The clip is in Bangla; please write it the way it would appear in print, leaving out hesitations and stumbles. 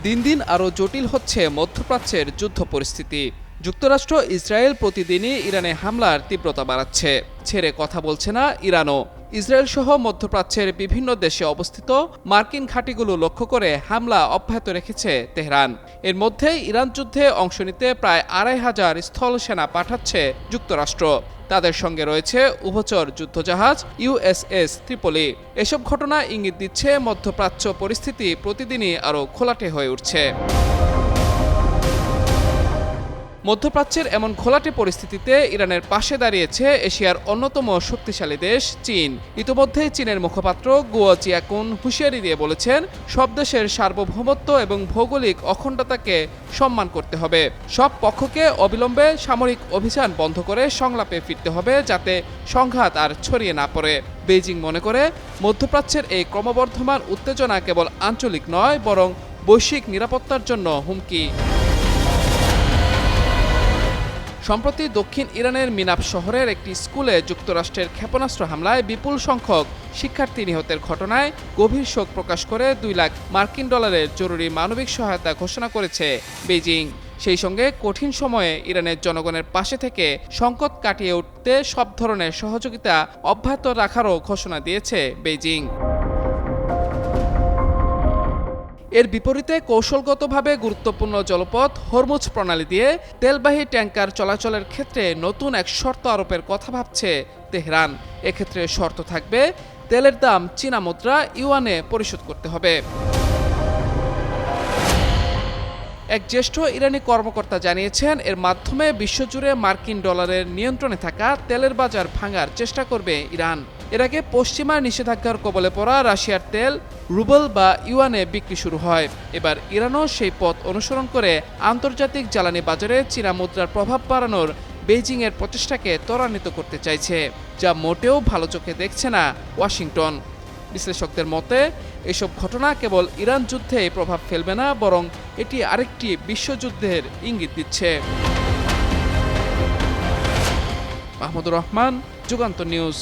দিন দিন আরও জটিল হচ্ছে মধ্যপ্রাচ্যের যুদ্ধ পরিস্থিতি। যুক্তরাষ্ট্র ইসরায়েল প্রতিদিনই ইরানে হামলার তীব্রতা বাড়াচ্ছে, ছেড়ে কথা বলছে না ইরানও। ইসরায়েল সহ মধ্যপ্রাচ্যের বিভিন্ন দেশে অবস্থিত মার্কিন ঘাঁটিগুলো লক্ষ্য করে হামলা অব্যাহত রেখেছে তেহরান। এর মধ্যেই ইরান যুদ্ধে অংশ নিতে প্রায় ২৫০০ স্থল সেনা পাঠাচ্ছে যুক্তরাষ্ট্র। তাদের সঙ্গে রয়েছে উভচর যুদ্ধজাহাজ ইউএসএস ত্রিপলি। এসব ঘটনা ইঙ্গিত দিচ্ছে মধ্যপ্রাচ্য পরিস্থিতি প্রতিদিনই আরও ঘোলাটে হয়ে উঠছে। মধ্যপ্রাচ্যের এমন ঘোলাটে পরিস্থিতিতে ইরানের পাশে দাঁড়িয়েছে এশিয়ার অন্যতম শক্তিশালী দেশ চীন। ইতোমধ্যেই চীনের মুখপাত্র গুয়ো জিয়াকুন হুঁশিয়ারি দিয়ে বলেছেন, সব দেশের সার্বভৌমত্ব এবং ভৌগোলিক অখণ্ডতাকে সম্মান করতে হবে। সব পক্ষকে অবিলম্বে সামরিক অভিযান বন্ধ করে সংলাপে ফিরতে হবে, যাতে সংঘাত আর ছড়িয়ে না পড়ে। বেইজিং মনে করে, মধ্যপ্রাচ্যের এই ক্রমবর্ধমান উত্তেজনা কেবল আঞ্চলিক নয়, বরং বৈশ্বিক নিরাপত্তার জন্য হুমকি। সম্প্রতি দক্ষিণ ইরানের মিনাব শহরের একটি স্কুলে যুক্তরাষ্ট্রের ক্ষেপণাস্ত্র হামলায় বিপুল সংখ্যক শিক্ষার্থী নিহতের ঘটনায় গভীর শোক প্রকাশ করে $2 লাখ জরুরি মানবিক সহায়তা ঘোষণা করেছে বেইজিং। সেই সঙ্গে কঠিন সময়ে ইরানের জনগণের পাশে থেকে সংকট কাটিয়ে উঠতে সব ধরনের সহযোগিতা অব্যাহত রাখারও ঘোষণা দিয়েছে বেইজিং। এর বিপরীতে কৌশলগতভাবে গুরুত্বপূর্ণ জলপথ হরমুজ প্রণালী দিয়ে তেলবাহী ট্যাঙ্কার চলাচলের ক্ষেত্রে নতুন এক শর্ত আরোপের কথা ভাবছে তেহরান। এক্ষেত্রে শর্ত থাকবে, তেলের দাম চীনা মুদ্রা ইউয়ানে পরিশোধ করতে হবে। এক জ্যেষ্ঠ ইরানি কর্মকর্তা জানিয়েছেন, এর মাধ্যমে বিশ্বজুড়ে মার্কিন ডলারের নিয়ন্ত্রণে থাকা তেলের বাজার ভাঙার চেষ্টা করবে ইরান। এর আগে পশ্চিমা নিষেধাজ্ঞার কবলে পড়া রাশিয়ার তেল রুবল বা ইউয়ানে বিক্রি শুরু হয়। এবার ইরানও সেই পথ অনুসরণ করে আন্তর্জাতিক জ্বালানি বাজারে চীনা মুদ্রার প্রভাব বাড়ানোর বেইজিংয়ের প্রচেষ্টাকে ত্বরান্বিত করতে চাইছে, যা মোটেও ভালো চোখে দেখছে না ওয়াশিংটন। বিশ্লেষকদের মতে, এসব ঘটনা কেবল ইরান যুদ্ধে প্রভাব ফেলবে না, বরং এটি আরেকটি বিশ্বযুদ্ধের ইঙ্গিত দিচ্ছে। মাহমুদুর রহমান, যুগান্তর নিউজ।